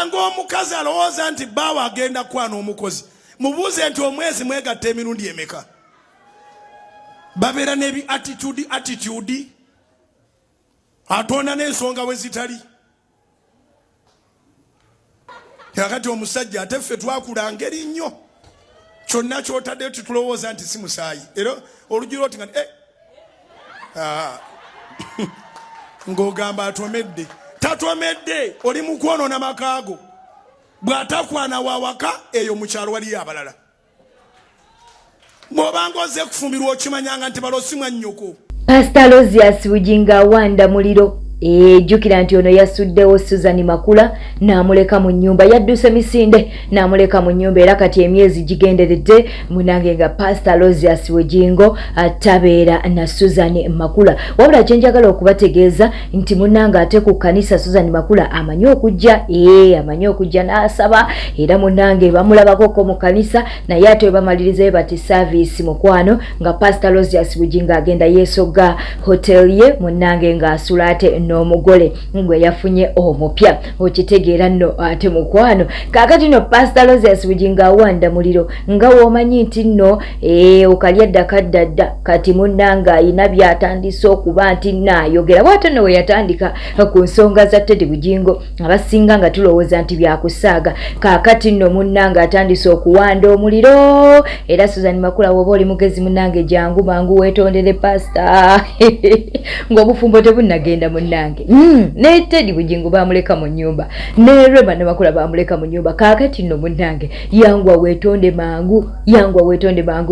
Abanga omukazi alowooza nti bbaawe agenda kwana omukozi. Mubuuze nti omwezi mwegatta emirundi emeka. Babeera n'ebi attitude. Atonda n'ensonga we zitali. Kakati omusajja ate ffe twakula ngeri nnyo. Kyonna ky'otadde tulowooza nti si musaayi. Era olugero oti nga ng'ogamba atomedde. Tatomedde oli mu kwonoona makaago. Bw'atakwana wawaka eyo mu kyalo waliyo abalala. Bw'obanga ozze kufumbirwa okimanyanga nti balosimwa nnyoko. Pastor Lozias Bujinga Wanda Muliro jukira nti ono yasuddewo Susan Makula n'amuleka mu nnyumba, yadduse misinde n'amuleka mu nnyumba, era kati emyezi gigenderedde munange nga Pastor Lozias Bujingo atabeera na Susan Makula. Wabula kyenjagala okubategeeza nti munange ate ku kanisa Susan Makula amanyi okujja n'asaba, era munange bamulabako mu kanisa, naye ate bamalirizayo bati service mukwano nga Pastor Lozias Bujinga agenda yesoga hotel ye munange nga asula ate n'omugole ngwe yafunye omupya. Okitegeera nno ate mukwano kakati no Pastor Lozias Bujinga Wanda Muliro nga womanyi nti nno okalya ddakadda kati munnanga ayina byatandise okuba nti naayogera bw'ate nno we yatandika ku nsonga za Teddy Bujingo abasinga nga tulowooza nti byakusaaga. Kakati nno munnanga atandise okuwanda omuliro, era Susan Makula woba oli mugezi munnange jangu mangu weetondere Pastor ng'obufumbo tebunnagenda munnange. Ne Teddy Bujingo bamuleka mu nnyumba, ne Reba ne Makula bamuleka mu nnyumba. Kakati nno munnange yangwa weetonde mangu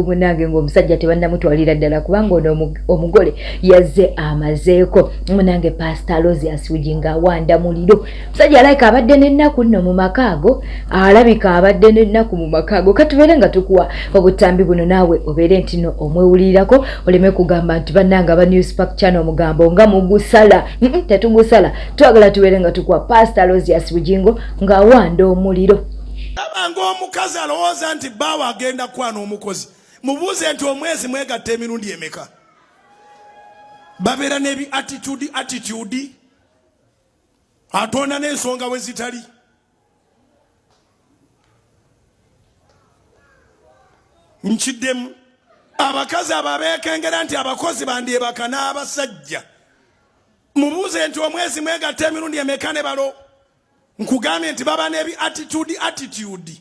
munnange ng'omusajja tebannamutwalira ddala kubanga ono omugole yazze amazeeko. Munnange Pastor Lozias Bujinga Wanda Muliro musajja alabika abadde n'ennaku nno mu makaago, katubeere nga tukuwa obutambi buno naawe obeere nti nno omwewulirirako oleme kugamba nti bannanga aba Newspark Channel mugambo nga mugusala. Tetugusala, twagala tubeere nga tukuwa Pastor Lozias Bujingo nga wanda omuliro. Abanga omukazi alowooza nti bbaawe agenda kwana omukozi. Mubuuze nti omwezi mwegatta emirundi emeka. Babeera n'ebi attitude. Atonda n'ensonga we zitali. Nkiddemu abakazi ababeekengera nti abakozi bandyebaka n'abasajja. Mubuuze nti omwezi mwegatta emirundi emeka ne balo. Nkugambye nti baba n'ebi attitude.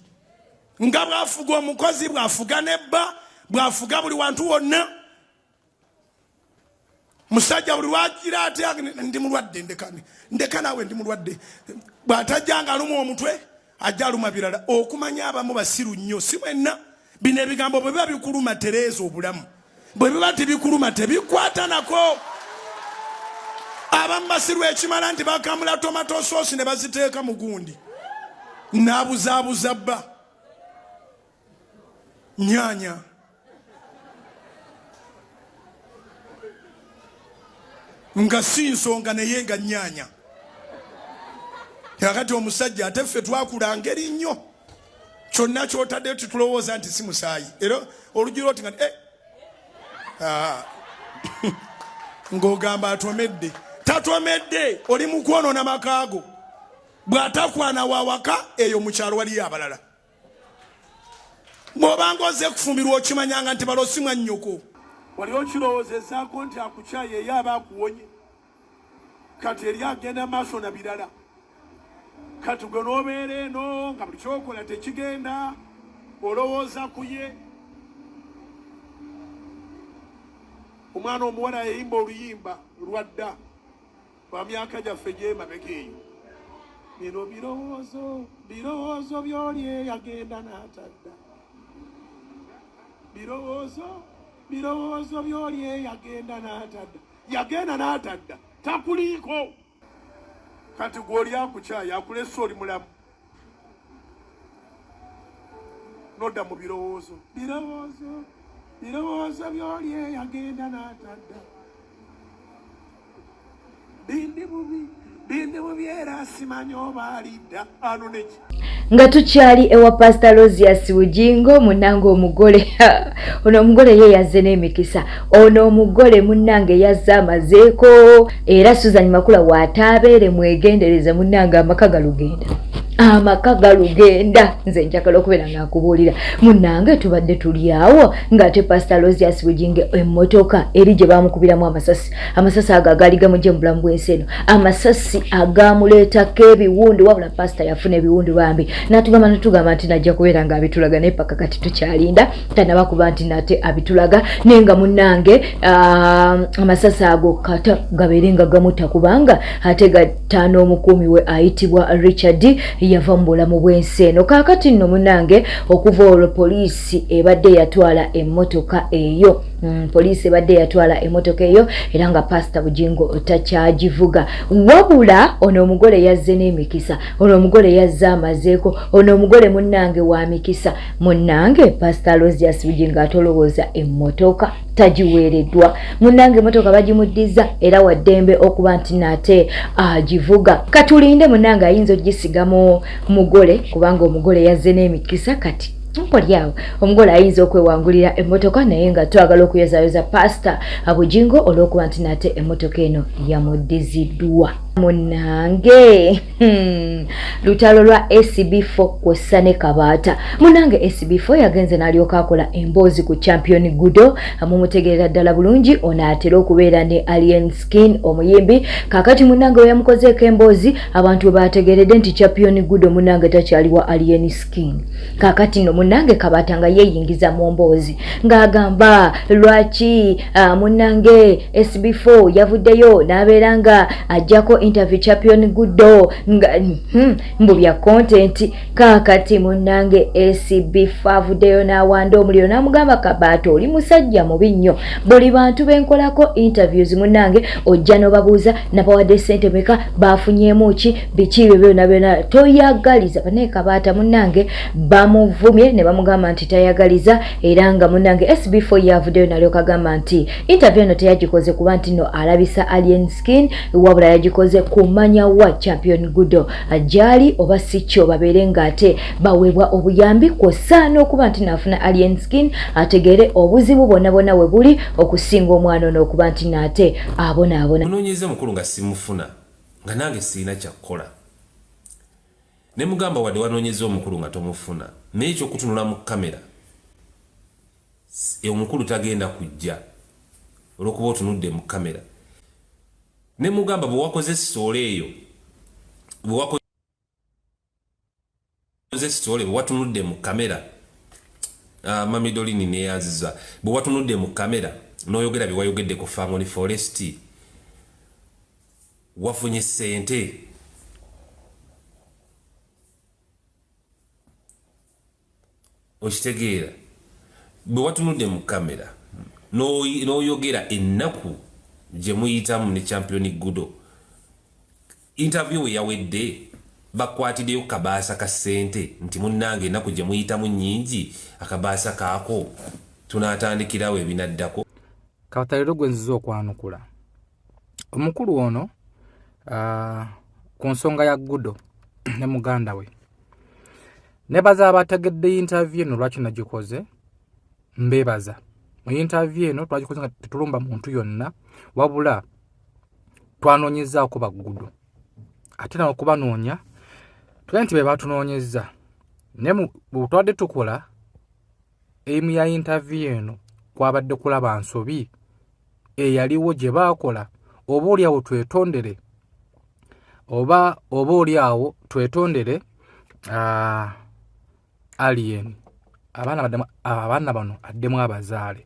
Nga bwafuga omukozi, bwafuga nebba, bwafuga buli wantu wonna. Musajja buli wagira ate ndi mulwadde ndeka nawe ndi mulwadde. Bw'atajjanga aluma omutwe ajja aluma birala. Okumanya abamu basiru nnyo si mwenna. Bino ebigambo bwe biba bikuluma tereeza obulamu. Bwe biba tebikuluma tebikwata nako. Abamu basiru ekimala nti bakamula tomato sauce ne baziteeka mu gundi. N'abuzaabuza bba. Nnyanya. Nga si nsonga naye nga nnyanya. Kakati omusajja ate ffe twakula ngeri nnyo. Kyonna ky'otadde tulowooza nti si musaayi. Era olugero oti nga ng'ogamba atomedde. Tatomedde oli mu kwonoona makaago. Bw'atakwana wawaka eyo mu kyalo waliyo abalala. Bw'obanga ozze kufumbirwa okimanyanga nti balosimwa nnyoko. Wali okirowoozezaako nti akukyaye ye aba akuwonye. Kati eri agenda maaso na birala. Kati gwe n'obeera eno nga buli kyokola tekigenda, olowooza ku ye. Omwana omuwala yayimba oluyimba lwadda lwa myaka gyaffe gy'emabega eyo. Bino birowoozo by'oli eyagenda n'atadda. Birowoozo by'oli eyagenda n'atadda. Yagenda n'atadda takuliiko. Kati gw'oli akukyaye akulese oli mulamu. Nodda mu birowoozo. Birowoozo by'oli eyagenda n'atadda. Bindi bubi era simanyi oba alidda. Ano neki. Nga tukyali ewa Pastor Lozias Bujingo munange omugole. Ono omugole ye yazze n'emikisa. Ono omugole munnange yazze amazeeko. Era Susan Makula waatabeere mwegendereze munnange amaka galugenda. amaka galugenda nze njagala okubeera nga nkubuulira munnange tubadde tuli awo ng'ate Pastor Rosias Bujinge emmotoka eri gye baamukubiramu amasasi ago agaali gamugye mu bulamu bw'ensi eno amasasi agaamuleetako ebiwundu wabula pasita yafuna ebiwundu bambi natugamba nti najja kubeera nga abitulaga naye paka kati tukyalinda tanabakuba nti nate abitulaga naye nga munnange amasasi ago kata gabeere nga gamutta kubanga ate gataano omukuumi we ayitibwa Richard yava mu bulamu bw'ensi eno kaakati nno munnange okuva olwo poliisi ebadde yatwala emmotoka eyo poliisi ebadde yatwala emmotoka eyo era nga Pastor Bujingo takyagivuga wabula ono omugole yazze n'emikisa ono omugole yazze amazeeko ono omugole munnange wa mikisa munnange Pastor Rosias Bujingo atolowooza emmotoka tagiweereddwa munnange emmotoka bagimuddiza era waddembe okuba nti nate agivuga katulinde munnange ayinza ogisigamu mugole kubanga omugole yazze n'emikisa kati mpolyawo omugole ayinza okwewangulira emmotoka naye nga twagala okuyozayoza Pastor Bujingo olw'okuba nti nate emmotoka eno yamuddiziddwa munnange lutalo lwa SB4 kw'ossa ne Kabaata munnange SB4 yagenze n'alyoka akola emboozi ku Champion Gudo mumutegeerera ddala bulungi ono atera okubeera ne Alien Skin omuyimbi kakati munnange we yamukozeeko emboozi abantu we bategeeredde nti Champion Gudo munnange takyaliwa Alien Skin kakati no munnange Kabaata nga yeeyingiza mu mboozi ng'agamba lwaki munnange SB4 yavuddeyo n'abeera nga ajjako interview Champion Gudo nga mbu bya content kakati munnange SB4 avuddeyo n'awanda omuliro n'amugamba Kabaata oli musajja mubi nnyo buli bantu benkolako interviews munnange ojja n'obabuuza nabawadde ssente meka bafunyeemu ki biki byo byonna toyagaliza banaye Kabaata munnange bamuvumye ne bamugamba nti tayagaliza era nga munnange SB4 yavuddeyo n'alyoka agamba nti interview eno teyagikoze kuba nti no alabisa Alien Skin wabula yagikoze kumanya wa Champion Gudo ajali oba sicho babeere ng'ate baweebwa obuyambi kw'ossa n'okuba nti naafuna Alien Skin ategeere obuzibu bonna we buli okusinga omwana ono okuba nti nate abonaabona munoonyeza mukulu nga simufuna nga nange sirina kyakkola ne mugamba wadde wanoonyeza omukulu nga tomufuna naye ekyokutunula mu kamera omukulu tagenda kujja olw'okuba otunudde mu kamera ne mugamba bwe wakoze sitole eyo bwe wakoze sitole bwe watunudde mu kamera Mami Dolini neyaziza bwe watunudde mu kamera n'oyogera bye wayogedde ku Family Forest wafunye ssente okitegeera bwe watunudde mu kamera n'oyogera ennaku gye muyitamu ne Champion Gudo interview yawedde bakwatiddeyo kabaasa ka ssente nti munnange ennaku gye muyitamu nnyingi akabaasa kaako tunaatandikirawo ebinaddako katalero gwe nziza okwanukula omukulu ono ku nsonga ya Gudo ne muganda we nebaza abategedde interview eno lwaki nagikoze mbebaza mu interview eno twagikoze nga tetulumba muntu yonna wabula twanoonyezaako ba Gudo ate nawe okubanoonya tuli nti be batunoonyeza ne bwetwadde tukola emu ya interview eno kwabadde kulaba nsobi eyaliwo gye baakola oba oliawo twetondere oba oliawo twetondere Alien abaana bano addemu abazaale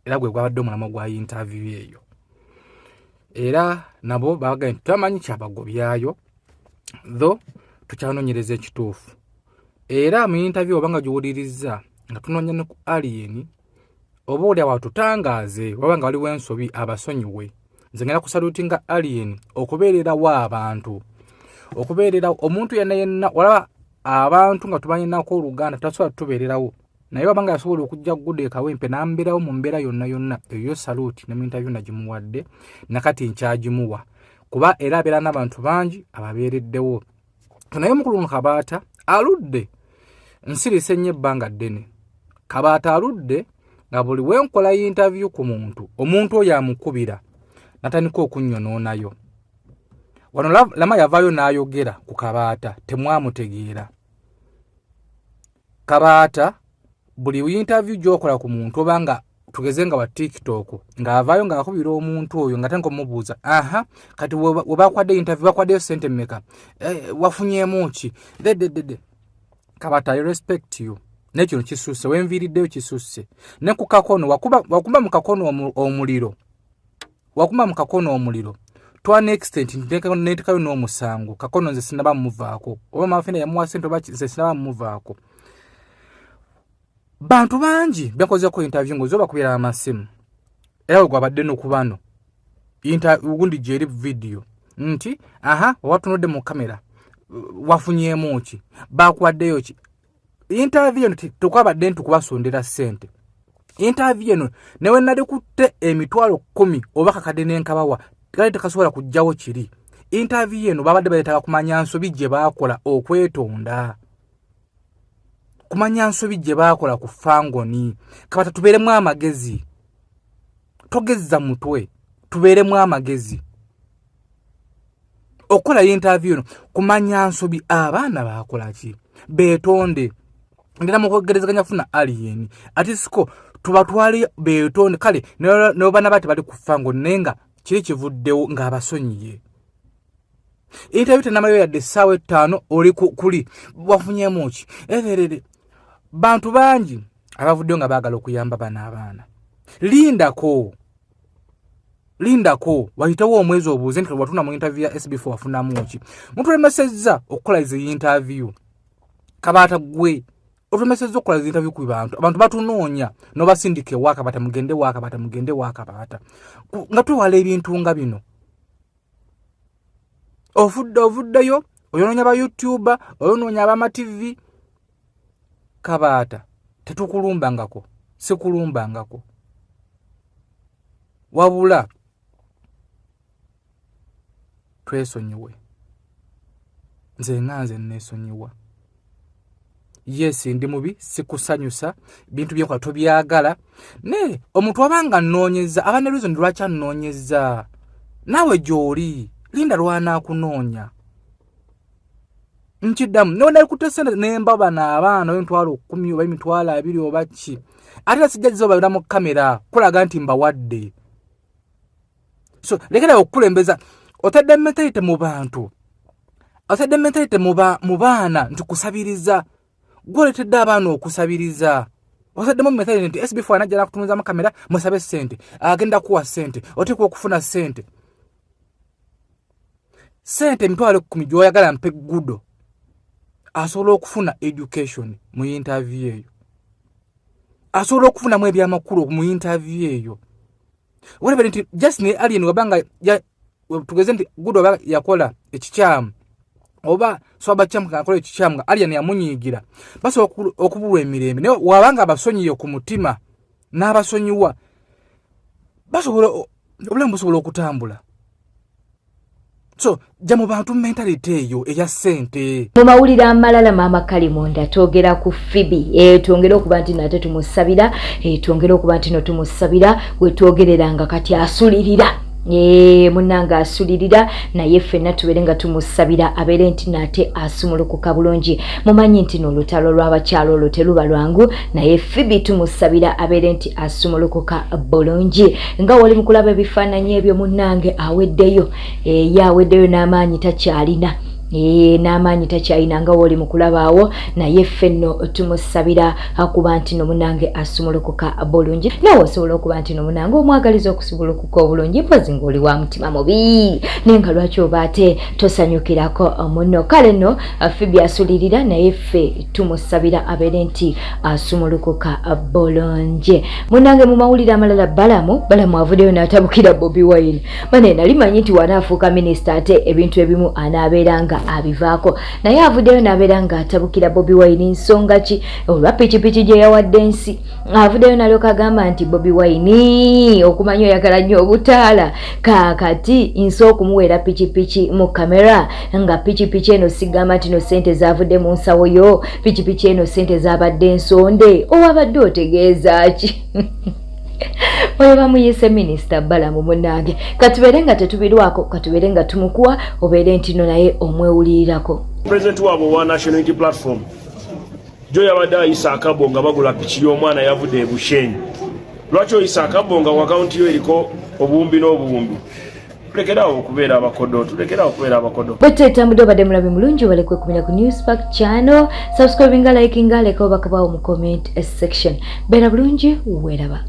era gwe gwabadde omulamo gwa interview eyo era nabo baagaye tutamanyi kyabagobyayo tho tukyanoonyereza ekituufu era mu interview obanga giwuliriza nga tunoonya ne ku Alien oba oli awatutangaaze waba nga waliwo ensobi abasonyiwe nze ngenda kusalutinga Alien okubeererawo abantu okubeererawo omuntu yenna walaba abantu nga tubanyenako oluganda tasobola tubeererawo naye wabanga yasobola okujja Gudo ekawempe n'ambeerawo mu mbeera yonna eyo saluti ne mu interview nagimuwadde nakati nkyagimuwa kuba era abeera n'abantu bangi ababeereddewo naye omukulu Kabaata aludde nsirisa ennyo ebbanga ddene Kabaata aludde nga buli wenkola interview ku omuntu oyo amukubira natandika okunnyononayo wano Lama yavayo n'ayogera ku Kabaata temwamutegeera. Kabaata buli interview gy'okola ku muntu obanga tugeze nga wa TikTok ng'avaayo ng'akubira omuntu oyo nga tanko mubuuza kati we bakwadde interview bakwaddeyo sente mmeka wafunyemu ki Kabaata I respect you nekino kisusse wenviiriddeyo kisusse ne ku kakono wakumba mu kakono omuliro to an extent netekayo n'omusango kakono nze sinaba muvaako oba mafina yamuwa sente oba nze sinaba muvaako. Bantu bangi bakozeko interview ngozo bakubira amasimu era gwabadde n'okubano ugundi jeri video nti watunodde mu kamera wafunyemu ki bakwaddeyo ki interview tukwabadde ntukubasondera sente interview eno newe nali kutte emitwalo 10 oba kakadde n'enkabawa kale tekasobola kujjawo kiri interview eno babadde bayetaka kumanya nsobi gye bakola okwetonda kumanya nsobi gye bakola ku Fangoni. Kabaata tubeeremu amagezi togezza mutwe tubeeremu amagezi okola interview eno kumanya nsobi abaana bakola ki beetonde ndina mukogerezaganya funa alien atisiko tubatwali beetonde kale ne bana bati bali ku Fangoni nenga kiri kivuddewo ng'abasonyiye interview tenamayo yadde essaawa 5 oli kuli wafunyemu ki everere. Bantu bangi abavuddeyo nga baagala okuyamba bana abaana. Lindako wayitawo omwezi obuuze nti watuna mu interview ya SB4 wafunamu ki mutulemesezza okukola izi interview. Kabaata gwe otulemesezza okukola izi interview ku abantu batunoonya n'obasindike waka Kabaata mugende waka Kabaata nga tuwala ebintu nga bino ovuddeyo oyonoonya ba YouTuber oyonoonya abama TV. Kabaata tetukulumbangako sikulumbangako wabula twesonyiwe nze nesonyiwa. Yes ndi mubi sikusanyusa bintu byokola tobyagala ne omuntu abanga nnoonyeza abane reason lwacha nnoonyeza nawe gyoli linda lwana kunoonya nchidamu none kutesenda nembaba na abaana emitwalo 10 oba emitwalo 2 oba ki ate sijjazizo bayira mu kamera kulaga nti mbawadde. So lekera okulembeza otadde mentalite mu bantu otadde mentalite mu baana nti kusabiriza gwoletedde abaana okusabiriza otadde mu mentalite nti SB4 anajja kutumiza mu kamera musabe sente agenda kuwa sente oteekwa okufuna sente emitwalo 10 gyoyagala mpe gudo asobola okufuna education mu interview eyo asobola okufuna mu ebyamakulu mu interview eyo. Whatever nti just ne alien wabanga tugeze nti gudo oba yakola ekikyamu oba swaba kyamu kakola ekikyamu alien yamunyigira basi okubulwa emirembe ne wabanga abasonyiye ku mutima n'abasonyiwa basobola obulamu busobola okutambula. So jamu bantu mentality eyo eya sente. Mu mawulire amalala Maama Kalimonda twogera ku Phoebe twongera okuba nti nate tumusabira twongera okuba nti no tumusabira we twogereranga kati asulirira munanga asulirira naye ffenna tubeere nga tumusabira abeere nti nate asumulukuka bulungi. Mumanyi nti n'olutalo lw'abakyalo olwo teruba lwangu naye Phoebe tumusabira abeere nti asumulukuka bulungi. Nga wali mu kulaba ebifaananyi ebyo munnange aweddeyo aweddeyo n'amaanyi takyalina n'amaanyi takyalina nga wali mu kulabaawo naye ffenno tumusabira akuba nti nomunange asumulukuka bulungi. Nawe osobola okuba nti nomunange omwagaliza okusumulukuka obulungi mpozi ng'oli wa mutima mubi naye nga lwaki oba ate tosanyukirako munno. Kale nno Phoebe asulirira naye ffe tumusabira abeere nti asumulukuka bulungi. Munnange mu mawulire amalala Balamu avuddeyo n'atabukira Bobi Wine. Bane nali manyi nti wanaafuuka minisita ate ebintu ebimu anaabeeranga abivaako naye avuddeyo n'abeera nga atabukira Bobi Wine nsonga ki olwa pikipiki gye yawadde ensi. Avuddeyo n'alyoka agamba nti Bobi Wine okumanya oyagala nnyo obutaala kaakati nso okumuweera pikipiki mu kamera nga pikipiki eno sigamba nti no sente zavudde mu nsawo yo pikipiki eno sente zabadde ensonde owabadde otegeeza ki? oyo bamuyise minisita Balamu munnange katubere nga tetubirwako katubere nga tumukuwa obeere ntino naye omwewulirirako. President wabo wa National Unity Platform jo yabadde ayisa akabonga bagula piki y'omwana yavudde ebushenyi. Lwaki oyisa akabonga ku akaunti yo eriko obuwumbi n'obuwumbi? Tulekerawo okubeera abakodo. Bwetutambudde obadde mulabi mulungi balekwe kumira ku Newspark channel. Subscribinga, likinga, leka obakabawo mu comment section. Beera bulungi, weeraba.